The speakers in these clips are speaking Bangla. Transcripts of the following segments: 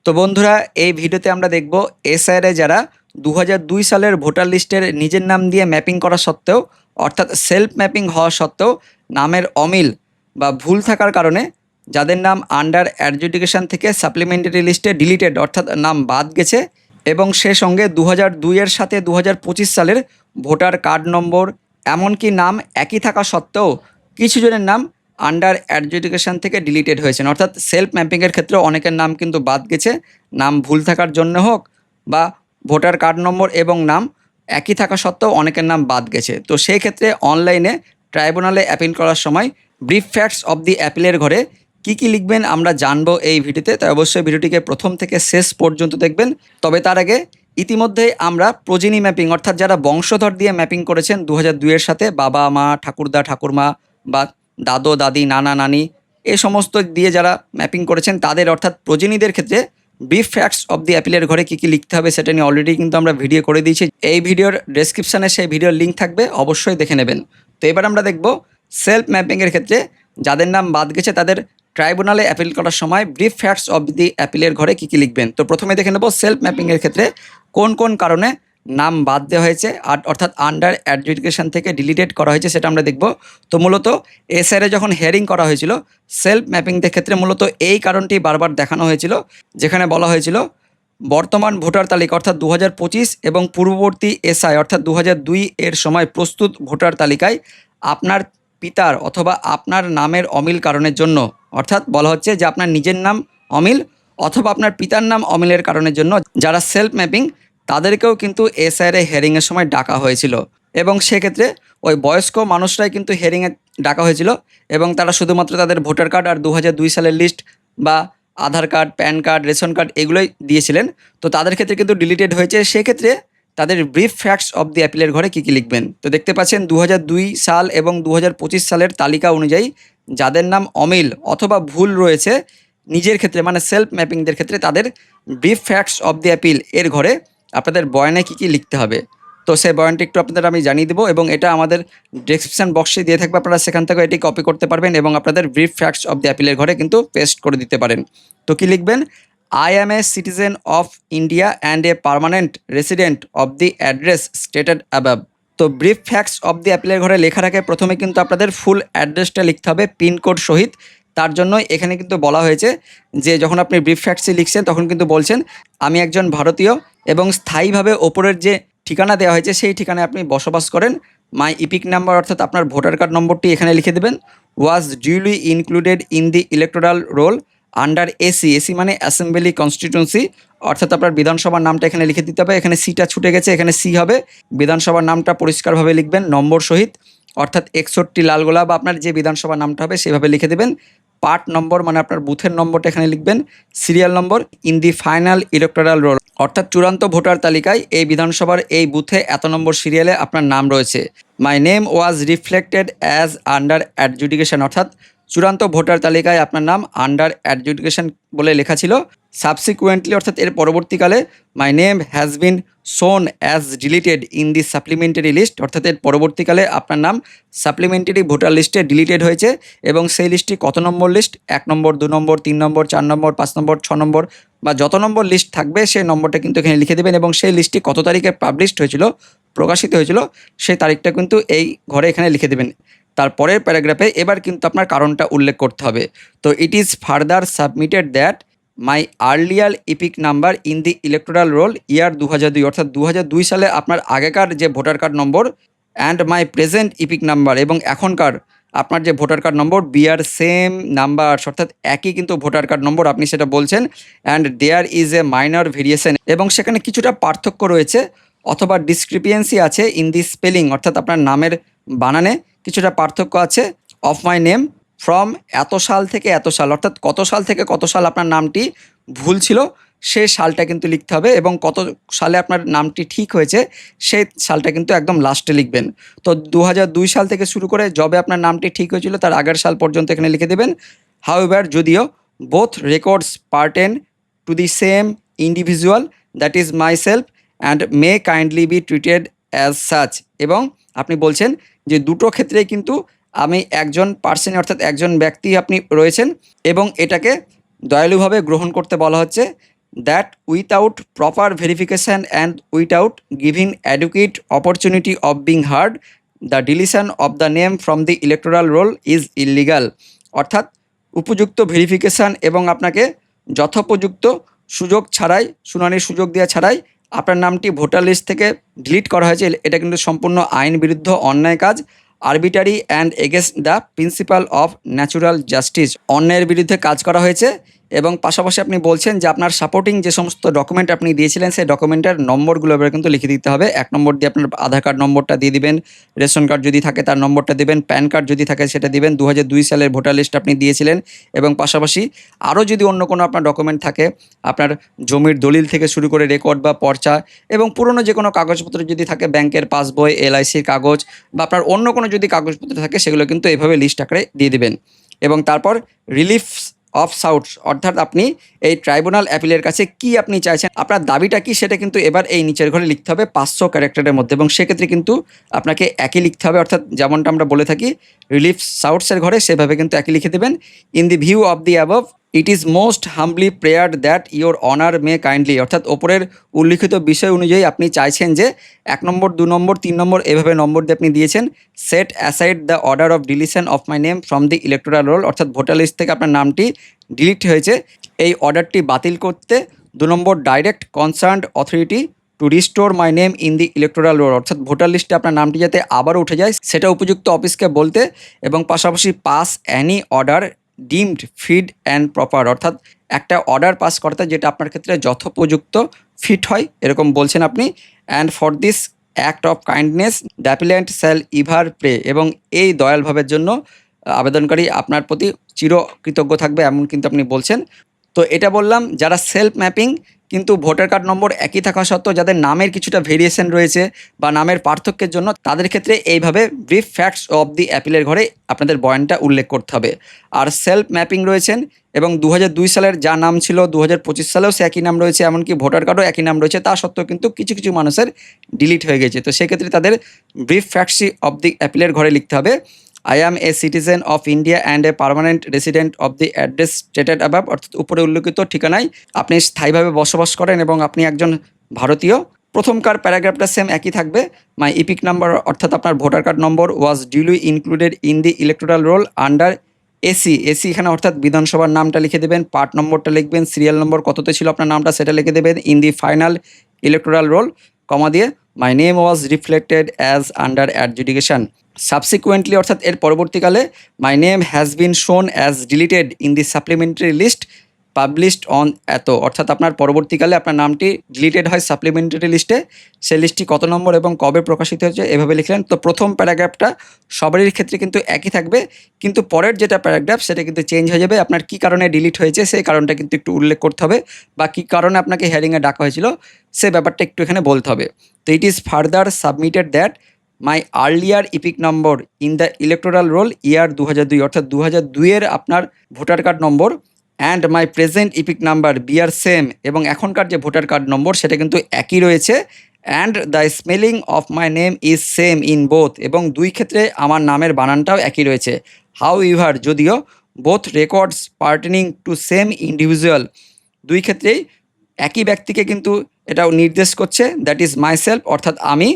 তো বন্ধুরা, এই ভিডিওতে আমরা দেখব এসআইআরে যারা 2002 সালের ভোটার লিস্টের নিজের নাম দিয়ে ম্যাপিং করা সত্ত্বেও, অর্থাৎ সেলফ ম্যাপিং হওয়া সত্ত্বেও নামের অমিল বা ভুল থাকার কারণে যাদের নাম আন্ডার অ্যাডজুডিকেশন থেকে সাপ্লিমেন্টারি লিস্টে ডিলিটেড, অর্থাৎ নাম বাদ গেছে, এবং সে সঙ্গে 2002 এর সাথে 2025 সালের ভোটার কার্ড নম্বর এমনকি নাম একই থাকা সত্ত্বেও কিছু জনের নাম আন্ডার অ্যাডজুডিকেশন থেকে ডিলিটেড হয়েছেন। অর্থাৎ সেলফ ম্যাপিংয়ের ক্ষেত্রে অনেকের নাম কিন্তু বাদ গেছে, নাম ভুল থাকার জন্য হোক বা ভোটার কার্ড নম্বর এবং নাম একই থাকা সত্ত্বেও অনেকের নাম বাদ গেছে। তো সেই ক্ষেত্রে অনলাইনে ট্রাইব্যুনালে অ্যাপিল করার সময় ব্রিফ ফ্যাক্টস অব দি অ্যাপিলের ঘরে কী লিখবেন আমরা জানবো এই ভিডিওতে। তাই অবশ্যই ভিডিওটিকে প্রথম থেকে শেষ পর্যন্ত দেখবেন। তবে তার আগে ইতিমধ্যেই আমরা প্রোজেনি ম্যাপিং, অর্থাৎ যারা বংশধর দিয়ে ম্যাপিং করেছেন 2002 এর সাথে, বাবা মা, ঠাকুরদা ঠাকুরমা বা দাদো দাদি, নানা নানি, এই সমস্ত দিয়ে যারা ম্যাপিং করেছেন তাদের, অর্থাৎ প্রোজেনিদের ক্ষেত্রে ব্রিফ ফ্যাক্টস অব দি অ্যাপিলের ঘরে কী লিখতে হবে সেটা নিয়ে অলরেডি কিন্তু আমরা ভিডিও করে দিয়েছি। এই ভিডিওর ডেসক্রিপশানে সেই ভিডিওর লিঙ্ক থাকবে, অবশ্যই দেখে নেবেন। তো এবার আমরা দেখব সেলফ ম্যাপিংয়ের ক্ষেত্রে যাদের নাম বাদ গেছে তাদের ট্রাইব্যুনালে অ্যাপিল করার সময় ব্রিফ ফ্যাক্টস অব দি অ্যাপিলের ঘরে কী লিখবেন। তো প্রথমে দেখে নেব সেলফ ম্যাপিংয়ের ক্ষেত্রে কোন কোন কারণে নাম বাদ দেওয়া হয়েছে, অর্থাৎ আন্ডার অ্যাডজুডিকেশন থেকে ডিলিটেড করা হয়েছে সেটা আমরা দেখব। তো মূলত এসআইআরে যখন হিয়ারিং করা হয়েছিল সেলফ ম্যাপিংদের ক্ষেত্রে মূলত এই কারণটি বারবার দেখানো হয়েছিল, যেখানে বলা হয়েছিল বর্তমান ভোটার তালিকা অর্থাৎ 2025 এবং পূর্ববর্তী এসআই অর্থাৎ 2002 এর সময় প্রস্তুত ভোটার তালিকায় আপনার পিতার অথবা আপনার নামের অমিল কারণের জন্য, অর্থাৎ বলা হচ্ছে যে আপনার নিজের নাম অমিল অথবা আপনার পিতার নাম অমিলের কারণের জন্য যারা সেলফ ম্যাপিং তাদেরকেও কিন্তু এসআইআরে হিয়ারিংয়ের সময় ডাকা হয়েছিল, এবং সেক্ষেত্রে ওই বয়স্ক মানুষরাই কিন্তু হিয়ারিংয়ে ডাকা হয়েছিল এবং তারা শুধুমাত্র তাদের ভোটার কার্ড আর 2002 সালের লিস্ট বা Aadhaar card, PAN card, ration card এগুলোই দিয়েছিলেন। তো তাদের ক্ষেত্রে কিন্তু ডিলিটেড হয়েছে। সেক্ষেত্রে তাদের ব্রিফ ফ্যাক্টস অব দি অ্যাপিলের ঘরে কী লিখবেন। তো দেখতে পাচ্ছেন 2002 সাল এবং 2025 সালের তালিকা অনুযায়ী যাদের নাম অমিল অথবা ভুল রয়েছে নিজের ক্ষেত্রে, মানে সেলফ ম্যাপিংদের ক্ষেত্রে, তাদের brief facts of the appeal এর ঘরে আপনাদের বয়ানে কী লিখতে হবে। তো সেই বয়ানটি একটু আপনাদের আমি জানিয়ে দেবো এবং এটা আমাদের ডেসক্রিপশন বক্সে দিয়ে থাকবে, আপনারা সেখান থেকে এটি কপি করতে পারবেন এবং আপনাদের ব্রিফ ফ্যাক্টস অব দি অ্যাপিলের ঘরে কিন্তু পেস্ট করে দিতে পারেন। তো কী লিখবেন, I am a citizen of India and a permanent resident of the address stated above. তো ব্রিফ ফ্যাক্টস অব দি অ্যাপিলের ঘরে লেখার আগে প্রথমে কিন্তু আপনাদের ফুল অ্যাড্রেসটা লিখতে হবে পিনকোড সহিত। তার জন্যই এখানে কিন্তু বলা হয়েছে যে যখন আপনি ব্রিফ ফ্যাক্টসে লিখছেন তখন কিন্তু বলছেন আমি একজন ভারতীয় এবং স্থায়ীভাবে ওপরের যে ঠিকানা দেওয়া হয়েছে সেই ঠিকানায় আপনি বসবাস করেন। মাই ইপিক নাম্বার অর্থাৎ আপনার ভোটার কার্ড নম্বরটি এখানে লিখে দেবেন। Was duly included in the electoral roll under AC, AC মানে অ্যাসেম্বলি কনস্টিটিউন্সি, অর্থাৎ আপনার বিধানসভার নামটা এখানে লিখে দিতে হবে। এখানে সিটা ছুটে গেছে, এখানে সি হবে। বিধানসভার নামটা পরিষ্কারভাবে লিখবেন নম্বর সহিত, অর্থাৎ 61 লালগোলা বা আপনার যে বিধানসভার নামটা হবে সেভাবে লিখে দেবেন। পার্ট নম্বর মানে আপনার বুথের নম্বরটা এখানে লিখবেন। Serial number in the final electoral roll, অর্থাৎ চূড়ান্ত ভোটার তালিকায় এই বিধানসভার এই বুথে এত নম্বর সিরিয়ালে আপনার নাম রয়েছে। মাই name was reflected as under adjudication, অর্থাৎ চূড়ান্ত ভোটার তালিকায় আপনার নাম আন্ডার অ্যাডজুডিকেশন বলে লেখা ছিল। সাবসিকুয়েন্টলি অর্থাৎ এর পরবর্তীকালে my name has been shown as deleted in the supplementary list, অর্থাৎ এর পরবর্তীকালে আপনার নাম সাপ্লিমেন্টারি ভোটার লিস্টে ডিলিটেড হয়েছে এবং সেই লিস্টটি কত নম্বর লিস্ট, 1 নম্বর, 2 নম্বর, 3 নম্বর, 4 নম্বর, 5 নম্বর, 6 নম্বর বা যত নম্বর লিস্ট থাকবে সেই নম্বরটা কিন্তু এখানে লিখে দেবেন এবং সেই লিস্টটি কত তারিখে পাবলিশড হয়েছিল, প্রকাশিত হয়েছিল, সেই তারিখটা কিন্তু এই ঘরে এখানে লিখে দেবেন। তারপরের প্যারাগ্রাফে এবার কিন্তু আপনার কারণটা উল্লেখ করতে হবে। তো it is further submitted that my earlier EPIC number in the electoral roll year 2002, অর্থাৎ 2002 সালে আপনার আগেকার যে voter card number and my present EPIC number এবং এখনকার আপনার যে ভোটার কার্ড নম্বর বিআর সেম নাম্বার, অর্থাৎ একই কিন্তু ভোটার কার্ড নম্বর আপনি সেটা বলছেন। And there is a minor variation, এবং সেখানে কিছুটা পার্থক্য রয়েছে অথবা ডিসক্রিপিয়েন্সি আছে ইন দি স্পেলিং, অর্থাৎ আপনার নামের বানানে কিছুটা পার্থক্য আছে। অফ মাই নেম ফ্রম এত সাল থেকে এত সাল, অর্থাৎ কত সাল থেকে কত সাল আপনার নামটি ভুল ছিল সেই সালটা কিন্তু লিখতে হবে এবং কত সালে আপনার নামটি ঠিক হয়েছে সেই সালটা কিন্তু একদম লাস্টে লিখবেন। তো 2002 সাল থেকে শুরু করে যবে আপনার নামটি ঠিক হয়েছিল তার আগের সাল পর্যন্ত এখানে লিখে দেবেন। হাউএভার যদিও both records pertain to the same individual that is myself and may kindly be treated as such, এবং আপনি বলছেন যে দুটো ক্ষেত্রেই কিন্তু আমি একজন পার্সন অর্থাৎ একজন ব্যক্তি আপনি রয়েছেন এবং এটাকে দয়ালুভাবে গ্রহণ করতে বলা হচ্ছে that without proper verification and without giving adequate opportunity of being heard, the deletion of the name from the electoral roll is illegal। অর্থাৎ উপযুক্ত ভেরিফিকেশান এবং আপনাকে যথোপযুক্ত সুযোগ ছাড়াই, শুনানির সুযোগ দেওয়া ছাড়াই আপনার নামটি ভোটার লিস্ট থেকে ডিলিট করা হয়েছে, এটা কিন্তু সম্পূর্ণ আইন বিরুদ্ধ অন্যায় কাজ, arbitrary and against the principal of natural justice. অন্যায়ের বিরুদ্ধে কাজ করা হয়েছে এবং পাশাপাশি আপনি বলছেন যে আপনার সাপোর্টিং যে সমস্ত ডকুমেন্ট আপনি দিয়েছিলেন সেই ডকুমেন্টের নম্বরগুলো এবার কিন্তু লিখে দিতে হবে। 1 নম্বর দিয়ে আপনার আধার কার্ড নম্বরটা দিয়ে দিবেন, রেশন কার্ড যদি থাকে তার নম্বরটা দেবেন, প্যান কার্ড যদি থাকে সেটা দিবেন, 2002 সালের ভোটার লিস্ট আপনি দিয়েছিলেন এবং পাশাপাশি আরও যদি অন্য কোনো আপনার ডকুমেন্ট থাকে, আপনার জমির দলিল থেকে শুরু করে রেকর্ড বা পর্চা এবং পুরনো যে কোনো কাগজপত্র যদি থাকে, ব্যাংকের পাসবই, এলআইসির কাগজ বা আপনার অন্য কোনো যদি কাগজপত্র থাকে সেগুলো কিন্তু এভাবে লিস্ট আকারে দিয়ে দিবেন। এবং তারপর রিলিফ অফ সাউটস, অর্থাৎ আপনি এই ট্রাইব্যুনাল অ্যাপিলের কাছে কি আপনি চাইছেন, আপনার দাবিটা কি, সেটা কিন্তু এবার এই নিচের ঘরে লিখতে হবে 500 ক্যারেক্টারের মধ্যে এবং সেক্ষেত্রে কিন্তু আপনাকে একই লিখতে হবে, অর্থাৎ যেমনটা আমরা বলে থাকি রিলিফ সাউটসের ঘরে সেভাবে কিন্তু একই লিখে দেবেন। In the view of the above it is most humbly prayed that your honour may kindly, অর্থাৎ ওপরের উল্লিখিত বিষয় অনুযায়ী আপনি চাইছেন যে 1 নম্বর 2 নম্বর 3 নম্বর এভাবে নম্বর দিয়ে আপনি দিয়েছেন, set aside the order of deletion of my name from the electoral roll, অর্থাৎ ভোটার লিস্ট থেকে আপনার নামটি ডিলিট হয়েছে, এই অর্ডারটি বাতিল করতে 2 নম্বর direct concerned authority to restore my name in the electoral roll, অর্থাৎ ভোটার লিস্টে আপনার নামটি যাতে আবারও উঠে যায় সেটা উপযুক্ত অফিসকে বলতে এবং পাশাপাশি pass any order deemed fit and proper, অর্থাৎ একটা অর্ডার পাস করতে যেটা আপনার ক্ষেত্রে যথোপযুক্ত ফিট হয় এরকম বলছেন আপনি। And for this act of kindness the appellant shall ever pray, এবং এই দয়াল ভাবের জন্য আবেদনকারী আপনার প্রতি চিরকৃতজ্ঞ থাকবে এমন কিন্তু আপনি বলছেন। তো এটা বললাম যারা সেলফ ম্যাপিং কিন্তু ভোটার কার্ড নম্বর একই থাকা সত্ত্বেও যাদের নামের কিছুটা ভেরিয়েশন রয়েছে বা নামের পার্থক্যের জন্য তাদের ক্ষেত্রে এইভাবে ব্রিফ ফ্যাক্টস অফ দি অ্যাপিলের ঘরে আপনাদের বয়ানটা উল্লেখ করতে হবে। আর সেলফ ম্যাপিং রয়েছেন এবং 2002 সালের যা নাম ছিল 2025 সালেও সে একই নাম রয়েছে, এমনকি ভোটার কার্ডও একই নাম রয়েছে, তা সত্ত্বেও কিন্তু কিছু কিছু মানুষের ডিলিট হয়ে গেছে, তো সেক্ষেত্রে তাদের ব্রিফ ফ্যাক্টস অফ দি অ্যাপিলের ঘরে লিখতে হবে I am a citizen of India and a permanent resident of the address stated above, অর্থাৎ উপরে উল্লেখিত ঠিকানায় আপনি স্থায়ীভাবে বসবাস করেন এবং আপনি একজন ভারতীয়। প্রথমকার প্যারাগ্রাফটা সেম একই থাকবে। মাই ইপিক নাম্বার, অর্থাৎ আপনার voter card number was duly included in the electoral roll under AC, AC এখানে অর্থাৎ বিধানসভার নামটা লিখে দেবেন, পার্ট নম্বরটা লিখবেন, সিরিয়াল নম্বর কততে ছিল আপনার নামটা সেটা লিখে দেবেন, in the final electoral roll comma দিয়ে my name was reflected as under adjudication. Subsequently, অর্থাৎ এর পরবর্তীকালে my name has been shown as deleted in the supplementary list published on এত, অর্থাৎ আপনার পরবর্তীকালে আপনার নামটি ডিলিটেড হয় সাপ্লিমেন্টারি লিস্টে, সেই লিস্টটি কত নম্বর এবং কবে প্রকাশিত হয়েছে এভাবে লিখলেন। তো প্রথম প্যারাগ্রাফটা সবারই ক্ষেত্রে কিন্তু একই থাকবে, কিন্তু পরের যেটা প্যারাগ্রাফ সেটা কিন্তু চেঞ্জ হয়ে যাবে, আপনার কী কারণে ডিলিট হয়েছে সেই কারণটা কিন্তু একটু উল্লেখ করতে হবে বা কী কারণে আপনাকে হিয়ারিংয়ে ডাকা হয়েছিল সে ব্যাপারটা একটু এখানে বলতে হবে। তো it is further submitted that my earlier EPIC number in the electoral roll year 2002, অর্থাৎ 2002-এর আপনার voter card number and my present EPIC number are same, এবং এখনকার যে ভোটার কার্ড নম্বর সেটা কিন্তু একই রয়েছে, and the spelling of my name is same in both, এবং দুই ক্ষেত্রে আমার নামের বানানটাও একই রয়েছে। হাউ ইভার, যদিও both records pertaining to same individual, দুই ক্ষেত্রেই একই ব্যক্তিকে কিন্তু এটাও নির্দেশ করছে, দ্যাট ইজ মাই সেলফ, অর্থাৎ আমি,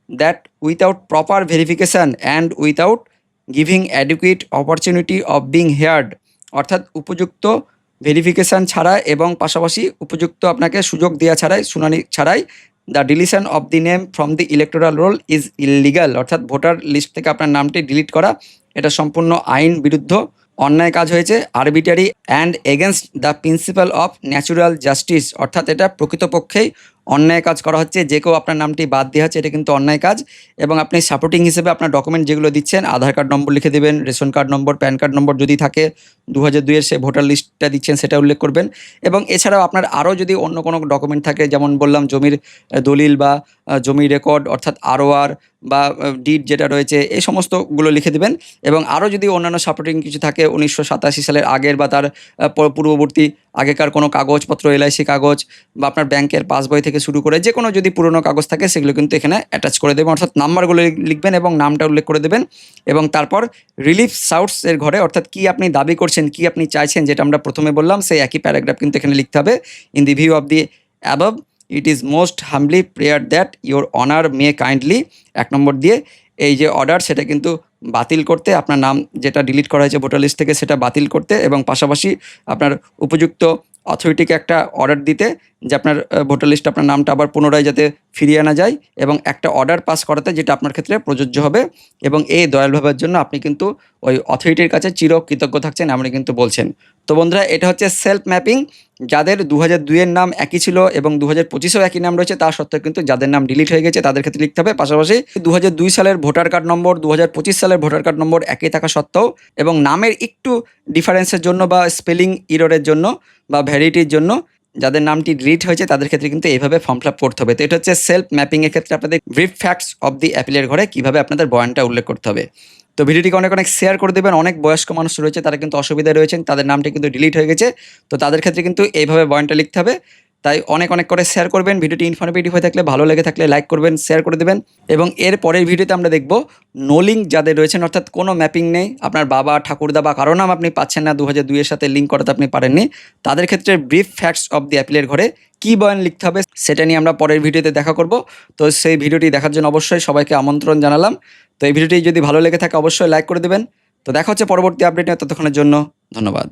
that without proper verification and without giving adequate opportunity of being heard, অর্থাৎ উপযুক্ত ভেরিফিকেশান ছাড়া এবং পাশাপাশি উপযুক্ত আপনাকে সুযোগ দেওয়া ছাড়াই, শুনানি ছাড়াই the deletion of the name from the electoral role is illegal, অর্থাৎ ভোটার লিস্ট থেকে আপনার নামটি ডিলিট করা এটা সম্পূর্ণ আইন বিরুদ্ধ অন্যায় কাজ হয়েছে, arbitrary and against the principal of natural justice, অর্থাৎ এটা প্রকৃতপক্ষেই অন্যায় কাজ করা হচ্ছে, যে কেউ আপনার নামটি বাদ দেওয়া হচ্ছে এটা কিন্তু অন্যায় কাজ। এবং আপনি সাপোর্টিং হিসেবে আপনার ডকুমেন্ট যেগুলো দিচ্ছেন, আধার কার্ড নম্বর লিখে দেবেন, রেশন কার্ড নম্বর, প্যান কার্ড নম্বর যদি থাকে, 2002-এর সে ভোটার লিস্টটা দিচ্ছেন সেটা উল্লেখ করবেন। এবং এছাড়াও আপনার আরও যদি অন্য কোনো ডকুমেন্ট থাকে, যেমন বললাম জমির দলিল বা জমি রেকর্ড অর্থাৎ আরওআর বা ডিড যেটা রয়েছে এই সমস্তগুলো লিখে দিবেন। এবং আরও যদি অন্যান্য সাপোর্টিং কিছু থাকে 1987 সালের আগের বা তার পূর্ববর্তী আগেকার কোনো কাগজপত্র, এলআইসি কাগজ বা আপনার ব্যাংকের পাসবই থেকে শুরু করে যে কোনো যদি পুরনো কাগজ থাকে সেগুলো কিন্তু এখানে অ্যাটাচ করে দেবেন, অর্থাৎ নাম্বারগুলো লিখবেন এবং নামটা উল্লেখ করে দেবেন। এবং তারপর রিলিফ সাউটসের ঘরে অর্থাৎ কি আপনি দাবি করছেন, কি আপনি চাইছেন, যেটা আমরা প্রথমে বললাম সেই একই প্যারাগ্রাফ কিন্তু এখানে লিখতে হবে। In the view of the above it is most Hanbali prayer that your honour may kindly, 1 নম্বর দিয়ে এই যে অর্ডার সেটা কিন্তু বাতিল করতে, আপনার নাম যেটা ডিলিট করা হয়েছে ভোটার লিস্ট থেকে সেটা বাতিল করতে, এবং পাশাপাশি আপনার উপযুক্ত অথরিটিকে একটা অর্ডার দিতে যে আপনার ভোটার লিস্ট আপনার নামটা আবার পুনরায় যাতে ফিরিয়ে আনা যায়, এবং একটা অর্ডার পাস করাতে যেটা আপনার ক্ষেত্রে প্রযোজ্য হবে। এবং এই দয়াল ভাবের জন্য আপনি কিন্তু ওই অথরিটির কাছে চিরকৃতজ্ঞ থাকছেন এমনই কিন্তু বলছেন। তো বন্ধুরা, এটা হচ্ছে সেলফ ম্যাপিং। যাদের 2002-এর নাম একই ছিল এবং 2025-এও একই নাম রয়েছে, তা সত্ত্বেও কিন্তু যাদের নাম ডিলিট হয়ে গেছে তাদের ক্ষেত্রে লিখতে হবে। পাশাপাশি 2002 সালের ভোটার কার্ড নম্বর 2025 সালের ভোটার কার্ড নম্বর একই থাকা সত্ত্বেও এবং নামের একটু ডিফারেন্সের জন্য বা স্পেলিং ইররের জন্য বা ভ্যারিটির জন্য যাদের নামটি ডিলিট হয়েছে তাদের ক্ষেত্রে কিন্তু এইভাবে ফর্ম ফিল আপ করতে হবে। তো এটা হচ্ছে সেলফ ম্যাপিংয়ের ক্ষেত্রে আপনাদের ব্রিফ ফ্যাক্টস অফ দি অ্যাপিলের ঘরে কীভাবে আপনাদের বয়ানটা উল্লেখ করতে হবে। তো ভিডিওটিকে অনেক অনেক শেয়ার করে দেবেন। অনেক বয়স্ক মানুষ রয়েছে, তারা কিন্তু অসুবিধায় রয়েছেন, তাদের নামটি কিন্তু ডিলিট হয়ে গেছে। তো তাদের ক্ষেত্রে কিন্তু এইভাবে বয়ানটা লিখতে হবে। তাই অনেক অনেক করে শেয়ার করবেন। ভিডিওটি ইনফরমেটিভ হয়ে থাকলে, ভালো লেগে থাকলে লাইক করবেন, শেয়ার করে দেবেন। এবং এর পরের ভিডিওতে আমরা দেখব নো লিঙ্ক যাদের রয়েছেন, অর্থাৎ কোনো ম্যাপিং নেই, আপনার বাবা, ঠাকুরদা বা কারো নাম আপনি পাচ্ছেন না, 2002-এর সাথে লিঙ্ক করাতে আপনি পারেননি, তাদের ক্ষেত্রে ব্রিফ ফ্যাক্টস অফ দি অ্যাপিলের ঘরে কী বয়ান লিখতে হবে সেটা নিয়ে আমরা পরের ভিডিওতে দেখা করব। তো সেই ভিডিওটি দেখার জন্য অবশ্যই সবাইকে আমন্ত্রণ জানালাম। তো এই ভিডিওটি যদি ভালো লেগে থাকে অবশ্যই লাইক করে দেবেন। তো দেখা হচ্ছে পরবর্তী আপডেট নিয়ে, ততক্ষণের জন্য ধন্যবাদ।